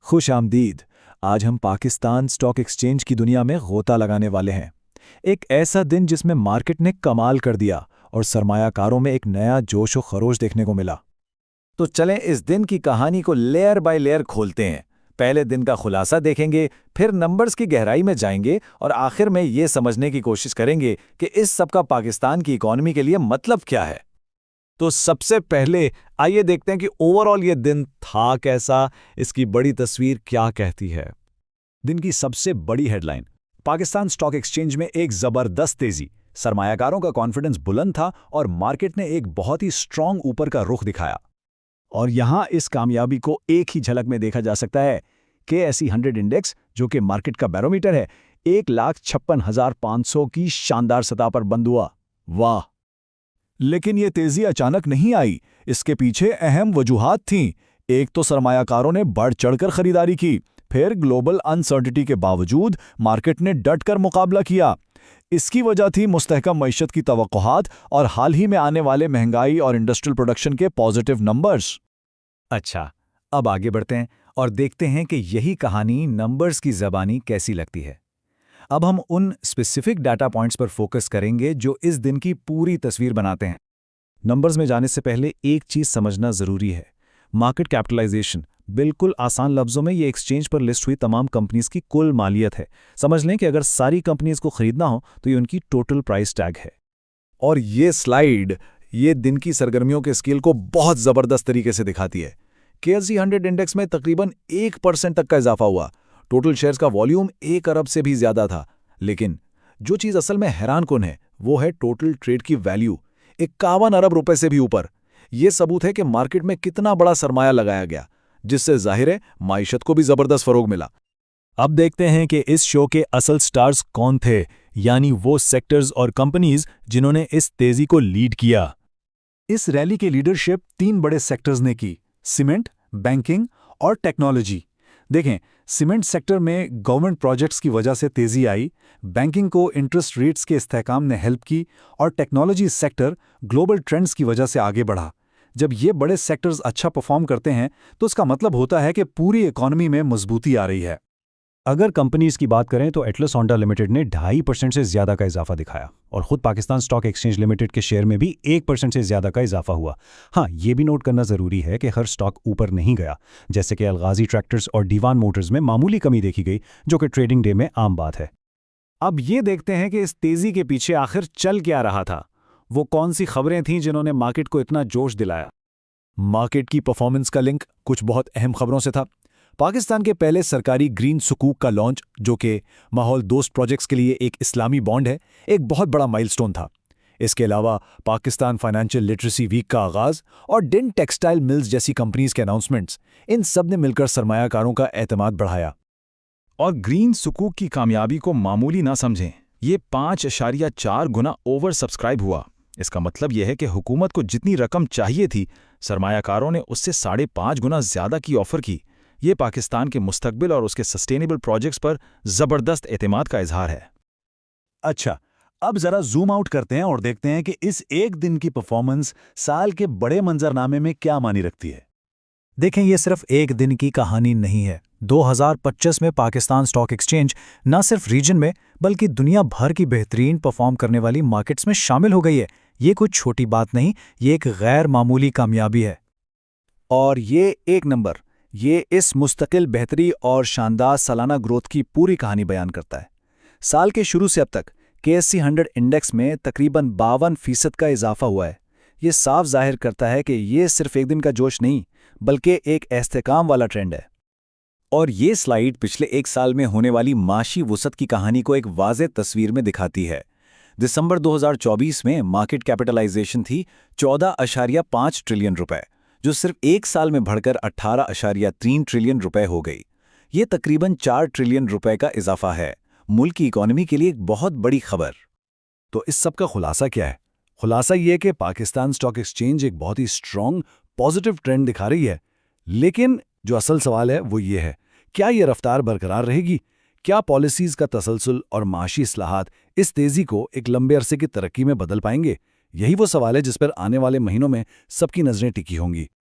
खुश आमदीद। आज हम पाकिस्तान स्टॉक एक्सचेंज की दुनिया में गोता लगाने वाले हैं। एक ऐसा दिन जिसमें मार्केट ने कमाल कर दिया और सरमायाकारों में एक नया जोश व खरोश देखने को मिला। तो चलें इस दिन की कहानी को लेयर बाय लेयर खोलते हैं। पहले दिन का खुलासा देखेंगे, फिर नंबर्स की गहराई में जाएंगे और आखिर में ये समझने की कोशिश करेंगे कि इस सब का पाकिस्तान की इकॉनमी के लिए मतलब क्या है। तो सबसे पहले आइए देखते हैं कि ओवरऑल ये दिन था कैसा, इसकी बड़ी तस्वीर क्या कहती है। दिन की सबसे बड़ी हेडलाइन, पाकिस्तान स्टॉक एक्सचेंज में एक जबरदस्त तेजी। सरमायाकारों का कॉन्फिडेंस बुलंद था और मार्केट ने एक बहुत ही स्ट्रांग ऊपर का रुख दिखाया। और यहां इस कामयाबी को एक ही झलक में देखा जा सकता है। KSE 100 इंडेक्स, जो कि मार्केट का बैरोमीटर है, 1,56,500 की शानदार सतह पर बंद हुआ। वाह! लेकिन ये तेजी अचानक नहीं आई। इसके पीछे अहम वजूहात थीं। एक तो सरमायाकारों ने बढ़ चढ़कर खरीदारी की, फिर ग्लोबल अनसर्टिनिटी के बावजूद मार्केट ने डटकर मुकाबला किया। इसकी वजह थी मुस्तहकम मईशत की तवक्कुआत और हाल ही में आने वाले महंगाई और इंडस्ट्रियल प्रोडक्शन के पॉजिटिव नंबर्स। अच्छा, अब आगे बढ़ते हैं और देखते हैं कि यही कहानी नंबर्स की ज़बानी कैसी लगती है। अब हम उन स्पेसिफिक डाटा पॉइंट्स पर फोकस करेंगे जो इस दिन की पूरी तस्वीर बनाते हैं। नंबर्स में जाने से पहले एक चीज़ समझना ज़रूरी है, मार्केट कैपिटलाइजेशन। बिल्कुल आसान लफ्ज़ों में ये एक्सचेंज पर लिस्ट हुई तमाम कंपनीज की कुल मालियत है। समझ लें कि अगर सारी कंपनीज को खरीदना हो तो ये उनकी टोटल प्राइस टैग है। और ये स्लाइड ये दिन की सरगर्मियों के स्केल को बहुत ज़बरदस्त तरीके से दिखाती है। KSE 100 इंडेक्स में तकरीबन 1% तक का इजाफा हुआ। टोटल शेयर्स का वॉल्यूम 1 अरब से भी ज्यादा था। लेकिन जो चीज असल में हैरान कुन है वो है टोटल ट्रेड की वैल्यू, 51 अरब रुपए से भी ऊपर। यह सबूत है कि मार्केट में कितना बड़ा सरमाया लगाया गया, जिससे जाहिर है माइशत को भी जबरदस्त फरोग मिला। अब देखते हैं कि इस शो के असल स्टार्स कौन थे, यानी वो सेक्टर्स और कंपनीज जिन्होंने इस तेजी को लीड किया। इस रैली की लीडरशिप 3 बड़े सेक्टर्स ने की, सीमेंट, बैंकिंग और टेक्नोलॉजी। देखें, सीमेंट सेक्टर में गवर्नमेंट प्रोजेक्ट्स की वजह से तेजी आई, बैंकिंग को इंटरेस्ट रेट्स के इस्तेहकाम ने हेल्प की और टेक्नोलॉजी सेक्टर ग्लोबल ट्रेंड्स की वजह से आगे बढ़ा। जब ये बड़े सेक्टर्स अच्छा परफॉर्म करते हैं तो इसका मतलब होता है कि पूरी इकॉनमी में मजबूती आ रही है। अगर कंपनीज की बात करें तो एटलस ऑन्डा लिमिटेड ने 2.5% से ज्यादा का इजाफा दिखाया और खुद पाकिस्तान स्टॉक एक्सचेंज लिमिटेड के शेयर में भी 1% से ज्यादा का इजाफा हुआ। हाँ, ये भी नोट करना जरूरी है कि हर स्टॉक ऊपर नहीं गया। जैसे कि अलगाजी ट्रैक्टर्स और डीवान मोटर्स में मामूली कमी देखी गई, जो कि ट्रेडिंग डे में आम बात है। अब ये देखते हैं कि इस तेजी के पीछे आखिर चल क्या रहा था। वो कौन सी खबरें थीं जिन्होंने मार्केट को इतना जोश दिलाया। मार्केट की परफॉर्मेंस का लिंक कुछ बहुत अहम खबरों से था। पाकिस्तान के पहले सरकारी ग्रीन सुकूक का लॉन्च, जो कि माहौल दोस्त प्रोजेक्ट्स के लिए एक इस्लामी बॉन्ड है, एक बहुत बड़ा माइलस्टोन था। इसके अलावा पाकिस्तान फाइनेंशियल लिटरेसी वीक का आगाज और डिन टेक्सटाइल मिल्स जैसी कंपनीज के अनाउंसमेंट्स, इन सब ने मिलकर सरमायाकारों का एतमाद बढ़ाया। और ग्रीन सुकूक की कामयाबी को मामूली ना समझें, ये 5.4 गुना ओवर सब्सक्राइब हुआ। इसका मतलब यह है कि हुकूमत को जितनी रकम चाहिए थी, सरमायाकारों ने उससे 5.5 गुना ज्यादा की ऑफर की। ये पाकिस्तान के मुस्तकबिल और उसके सस्टेनेबल प्रोजेक्ट्स पर जबरदस्त एतमाद का इजहार है। अच्छा, अब जरा जूम आउट करते हैं और देखते हैं कि इस एक दिन की परफॉर्मेंस साल के बड़े मंजरनामे में क्या मानी रखती है। देखें, ये सिर्फ एक दिन की कहानी नहीं है। 2025 में पाकिस्तान स्टॉक एक्सचेंज न सिर्फ रीजन में बल्कि दुनिया भर की बेहतरीन परफॉर्म करने वाली मार्केट्स में शामिल हो गई है। ये कुछ छोटी बात नहीं, ये एक गैर मामूली कामयाबी है। और ये एक नंबर, ये इस मुस्तकिल बेहतरी और शानदार सालाना ग्रोथ की पूरी कहानी बयान करता है। साल के शुरू से अब तक KSE 100 इंडेक्स में तकरीबन 52% का इजाफा हुआ है। ये साफ जाहिर करता है कि ये सिर्फ एक दिन का जोश नहीं, बल्कि एक इस्तेहकाम वाला ट्रेंड है। और ये स्लाइड पिछले एक साल में होने वाली माशी वुसअत की कहानी को एक वाज़ेह तस्वीर में दिखाती है। दिसंबर 2024 में मार्केट कैपिटलाइजेशन थी 14.5 ट्रिलियन रुपए, जो सिर्फ एक साल में बढ़कर 18.3 ट्रिलियन रुपए हो गई। ये तकरीबन 4 ट्रिलियन रुपए का इजाफा है। मुल्क की इकॉनमी के लिए एक बहुत बड़ी खबर। तो इस सब का खुलासा क्या है? खुलासा ये कि पाकिस्तान स्टॉक एक्सचेंज एक बहुत ही स्ट्रॉन्ग पॉजिटिव ट्रेंड दिखा रही है। लेकिन जो असल सवाल है वो ये है, क्या ये रफ्तार बरकरार रहेगी? क्या पॉलिसीज का तसलसल और माशी इस्लाहात इस तेजी को एक लंबे अरसे की तरक्की में बदल पाएंगे? यही वो सवाल है जिस पर आने वाले महीनों में सबकी नजरें टिकी होंगी।